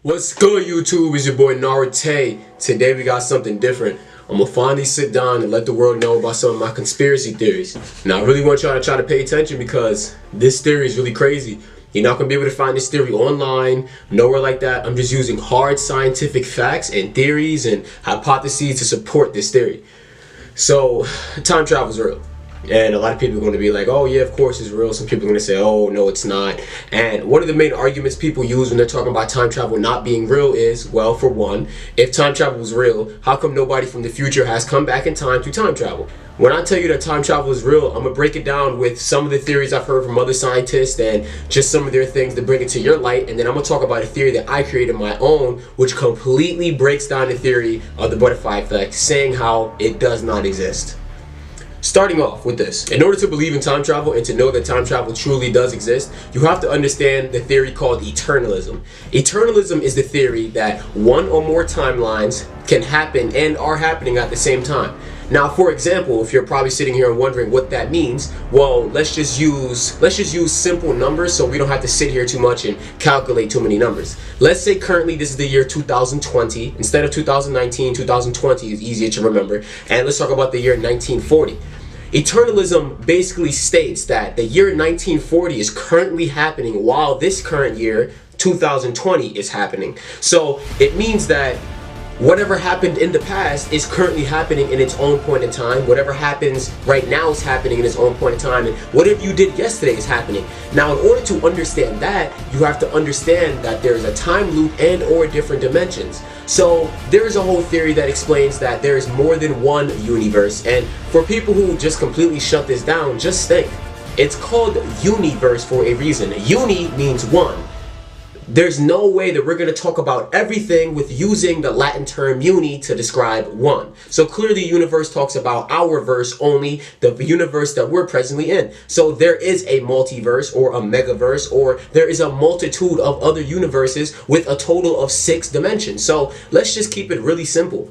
What's good, YouTube? It's your boy Tay. Today we got something different. I'm gonna finally sit down and let the world know about some of my conspiracy theories. Now I really want y'all to try to pay attention because this theory is really crazy. You're not gonna be able to find this theory online, nowhere like that. I'm just using hard scientific facts and theories and hypotheses to support this theory. So, time travel is real. And a lot of people are going to be like, oh yeah, of course it's real. Some people are going to say, oh no, it's not. And one of the main arguments people use when they're talking about time travel not being real is, well, for one, if time travel was real, how come nobody from the future has come back in time to time travel? When I tell you that time travel is real, I'm going to break it down with some of the theories I've heard from other scientists and just some of their things to bring it to your light. And then I'm going to talk about a theory that I created my own, which completely breaks down the theory of the butterfly effect, saying how it does not exist. Starting off with this, in order to believe in time travel and to know that time travel truly does exist, you have to understand the theory called eternalism. Eternalism is the theory that one or more timelines can happen and are happening at the same time. Now, for example, if you're probably sitting here and wondering what that means, well, let's just use simple numbers so we don't have to sit here too much and calculate too many numbers. Let's say currently this is the year 2020. Instead of 2019, 2020 is easier to remember. And let's talk about the year 1940. Eternalism basically states that the year 1940 is currently happening while this current year, 2020, is happening. So it means that whatever happened in the past is currently happening in its own point in time. Whatever happens right now is happening in its own point in time. And whatever you did yesterday is happening. Now, in order to understand that, you have to understand that there is a time loop and or different dimensions. So there is a whole theory that explains that there is more than one universe. And for people who just completely shut this down, just think. It's called universe for a reason. Uni means one. There's no way that we're going to talk about everything with using the Latin term uni to describe one. So clearly universe talks about our verse only, the universe that we're presently in. So there is a multiverse or a megaverse, or there is a multitude of other universes with a total of 6 dimensions. So let's just keep it really simple.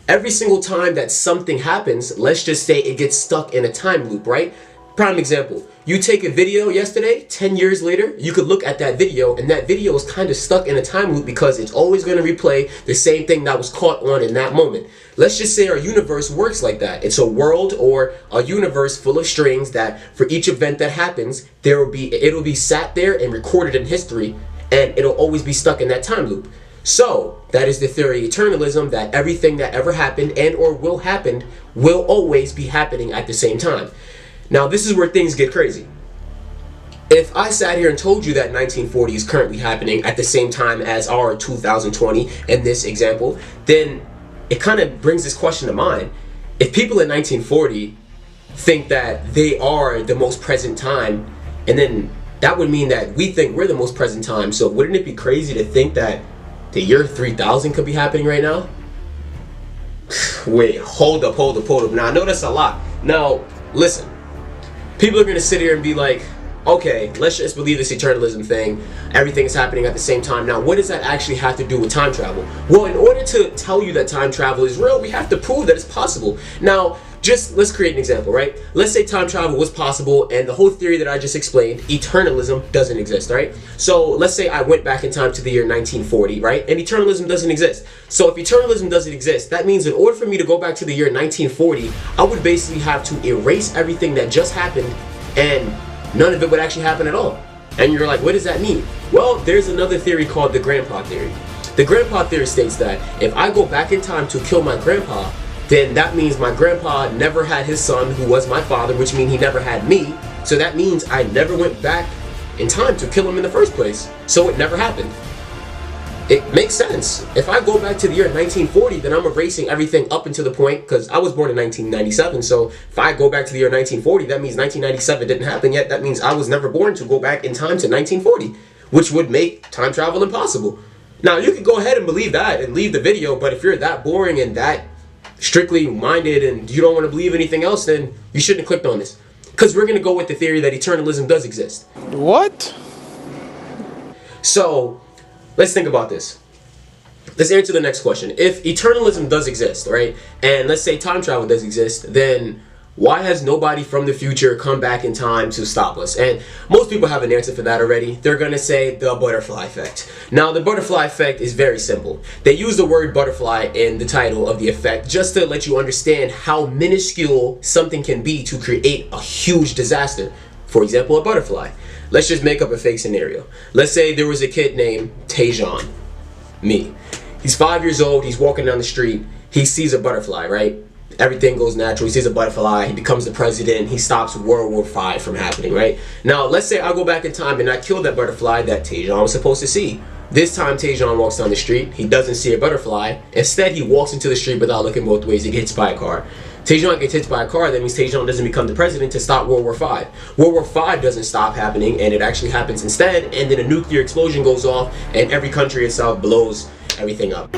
Every single time that something happens, let's just say it gets stuck in a time loop, right? Prime example, you take a video yesterday, 10 years later, you could look at that video and that video is kind of stuck in a time loop because it's always going to replay the same thing that was caught on in that moment. Let's just say our universe works like that. It's a world or a universe full of strings that for each event that happens, it'll be sat there and recorded in history, and it'll always be stuck in that time loop. So that is the theory of eternalism, that everything that ever happened and or will happen will always be happening at the same time. Now, this is where things get crazy. If I sat here and told you that 1940 is currently happening at the same time as our 2020 in this example, then it kind of brings this question to mind. If people in 1940 think that they are the most present time, and then that would mean that we think we're the most present time, so wouldn't it be crazy to think that the year 3000 could be happening right now? Wait, hold up. Now, I know that's a lot. Now, listen. People are going to sit here and be like, okay, let's just believe this eternalism thing. Everything is happening at the same time. Now, what does that actually have to do with time travel? Well, in order to tell you that time travel is real, we have to prove that it's possible. Now, let's create an example, right? Let's say time travel was possible and the whole theory that I just explained, eternalism, doesn't exist, right? So let's say I went back in time to the year 1940, right? And eternalism doesn't exist. So if eternalism doesn't exist, that means in order for me to go back to the year 1940, I would basically have to erase everything that just happened and none of it would actually happen at all. And you're like, what does that mean? Well, there's another theory called the grandpa theory. The grandpa theory states that if I go back in time to kill my grandpa, then that means my grandpa never had his son, who was my father, which means he never had me. So that means I never went back in time to kill him in the first place. So it never happened. It makes sense. If I go back to the year 1940, then I'm erasing everything up until the point, because I was born in 1997. So if I go back to the year 1940, that means 1997 didn't happen yet. That means I was never born to go back in time to 1940, which would make time travel impossible. Now, you can go ahead and believe that and leave the video, but if you're that boring and that strictly minded and you don't want to believe anything else, then you shouldn't have clicked on this, because we're going to go with the theory that eternalism does exist. What? So let's think about this. Let's answer the next question. If eternalism does exist, right, and let's say time travel does exist, then Why has nobody from the future come back in time to stop us? And most people have an answer for that already. They're gonna say the butterfly effect. Now, the butterfly effect is very simple. They use the word butterfly in the title of the effect just to let you understand how minuscule something can be to create a huge disaster. For example, a butterfly. Let's just make up a fake scenario. Let's say there was a kid named Tay-Jaughn, me. He's 5 years old, he's walking down the street, he sees a butterfly, right? Everything goes natural. He sees a butterfly, he becomes the president, he stops World War V from happening, right? Now, let's say I go back in time and I kill that butterfly that Tay-Jaughn was supposed to see. This time, Tay-Jaughn walks down the street, he doesn't see a butterfly. Instead, he walks into the street without looking both ways, he gets hit by a car. Tay-Jaughn gets hit by a car, that means Tay-Jaughn doesn't become the president to stop World War V. World War V doesn't stop happening, and it actually happens instead, and then a nuclear explosion goes off, and every country itself blows everything up.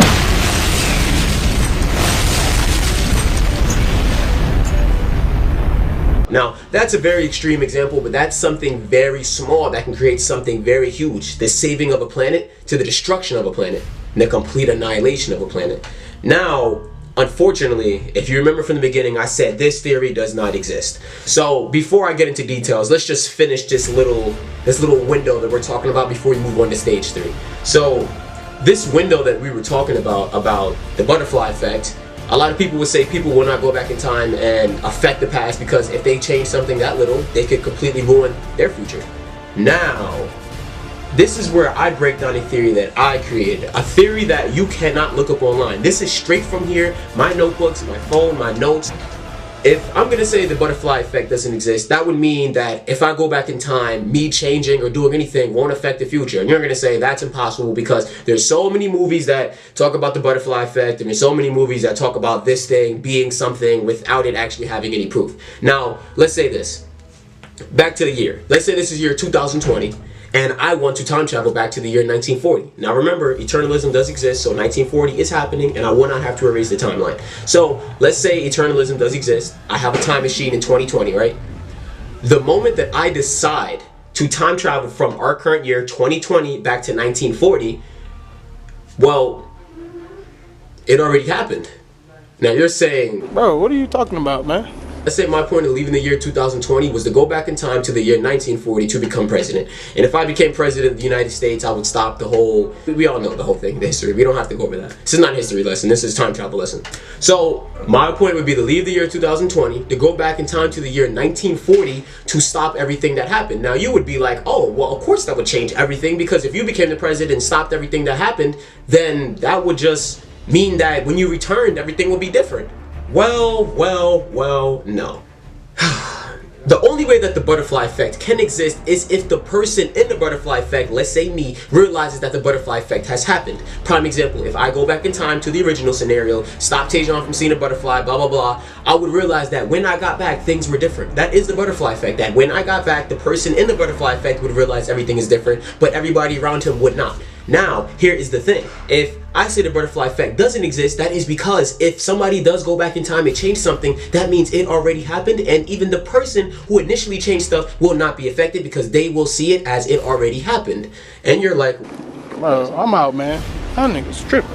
Now, that's a very extreme example, but that's something very small that can create something very huge. The saving of a planet to the destruction of a planet, and the complete annihilation of a planet. Now, unfortunately, if you remember from the beginning, I said this theory does not exist. So, before I get into details, let's just finish this little window that we're talking about before we move on to stage 3. So, this window that we were talking about the butterfly effect, a lot of people would say people will not go back in time and affect the past because if they change something that little, they could completely ruin their future. Now, this is where I break down a theory that I created. A theory that you cannot look up online. This is straight from here, my notebooks, my phone, my notes. If I'm going to say the butterfly effect doesn't exist, that would mean that if I go back in time, me changing or doing anything won't affect the future. And you're going to say that's impossible because there's so many movies that talk about the butterfly effect, and there's so many movies that talk about this thing being something without it actually having any proof. Now, let's say this. Back to the year. Let's say this is year 2020. And I want to time travel back to the year 1940. Now remember, eternalism does exist, so 1940 is happening, and I will not have to erase the timeline. So let's say eternalism does exist. I have a time machine in 2020, right? The moment that I decide to time travel from our current year, 2020, back to 1940, well, it already happened. Now you're saying, bro, what are you talking about, man? Let's say my point of leaving the year 2020 was to go back in time to the year 1940 to become president. And if I became president of the United States, I would stop the whole, we all know the whole thing, the history. We don't have to go over that. This is not a history lesson, this is time travel lesson. So my point would be to leave the year 2020, to go back in time to the year 1940 to stop everything that happened. Now you would be like, oh, well, of course that would change everything, because if you became the president and stopped everything that happened, then that would just mean that when you returned, everything will be different. Well, no. The only way that the butterfly effect can exist is if the person in the butterfly effect, let's say me, realizes that the butterfly effect has happened. Prime example, if I go back in time to the original scenario, stop Tay-Jaughn from seeing a butterfly, blah, blah, blah, I would realize that when I got back, things were different. That is the butterfly effect, that when I got back, the person in the butterfly effect would realize everything is different, but everybody around him would not. Now, here is the thing. If I say the butterfly effect doesn't exist, that is because if somebody does go back in time and change something, that means it already happened, and even the person who initially changed stuff will not be affected because they will see it as it already happened. And you're like, bro, I'm out, man. That nigga's tripping.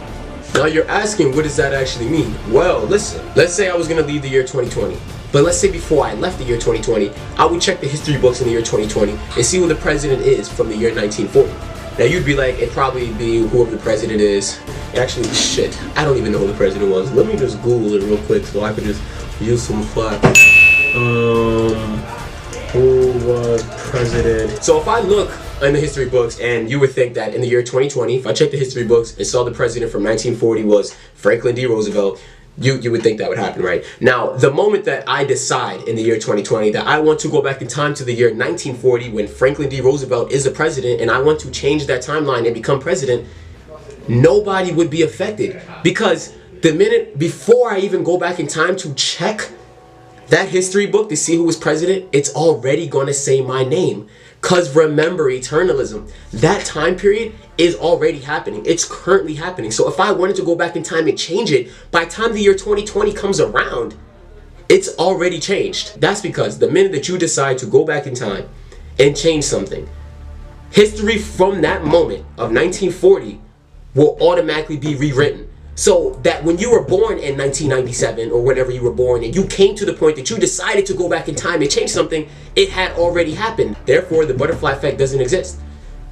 Now you're asking, what does that actually mean? Well, listen, let's say I was gonna leave the year 2020. But let's say before I left the year 2020, I would check the history books in the year 2020 and see who the president is from the year 1940. Now you'd be like, it'd probably be whoever the president is. Actually, shit, I don't even know who the president was. Let me just Google it real quick so I could just use some flack. Who was president? So if I look in the history books, and you would think that in the year 2020, if I checked the history books and saw the president from 1940 was Franklin D. Roosevelt, you would think that would happen, right? Now, the moment that I decide in the year 2020 that I want to go back in time to the year 1940 when Franklin D. Roosevelt is the president, and I want to change that timeline and become president, nobody would be affected, because the minute before I even go back in time to check that history book to see who was president, it's already going to say my name. Because remember, eternalism, that time period is already happening. It's currently happening. So if I wanted to go back in time and change it, by the time the year 2020 comes around, it's already changed. That's because the minute that you decide to go back in time and change something, history from that moment of 1940 will automatically be rewritten. So that when you were born in 1997 or whenever you were born and you came to the point that you decided to go back in time and change something, it had already happened. Therefore, the butterfly effect doesn't exist.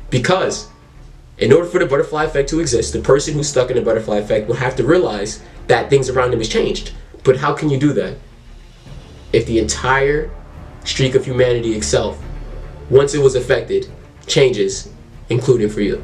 Because in order for the butterfly effect to exist, the person who's stuck in the butterfly effect will have to realize that things around them has changed. But how can you do that if the entire streak of humanity itself, once it was affected, changes, including for you?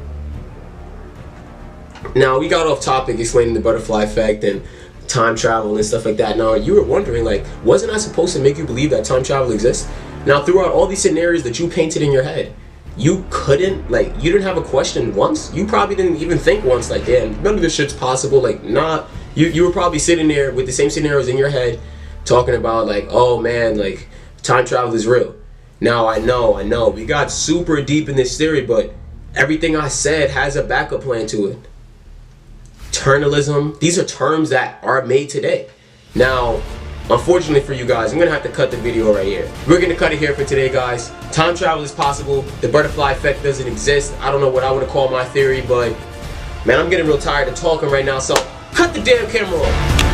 Now, we got off topic explaining the butterfly effect and time travel and stuff like that. Now, you were wondering, like, wasn't I supposed to make you believe that time travel exists? Now, throughout all these scenarios that you painted in your head, you couldn't, like, you didn't have a question once? You probably didn't even think once, like, damn, none of this shit's possible. Like, nah. You were probably sitting there with the same scenarios in your head talking about, like, oh, man, like, time travel is real. Now, I know. We got super deep in this theory, but everything I said has a backup plan to it. Eternalism, these are terms that are made today. Now, unfortunately for you guys, I'm gonna have to cut the video right here. We're gonna cut it here for today, guys. Time travel is possible. The butterfly effect doesn't exist. I don't know what I want to call my theory, but man, I'm getting real tired of talking right now, so cut the damn camera off.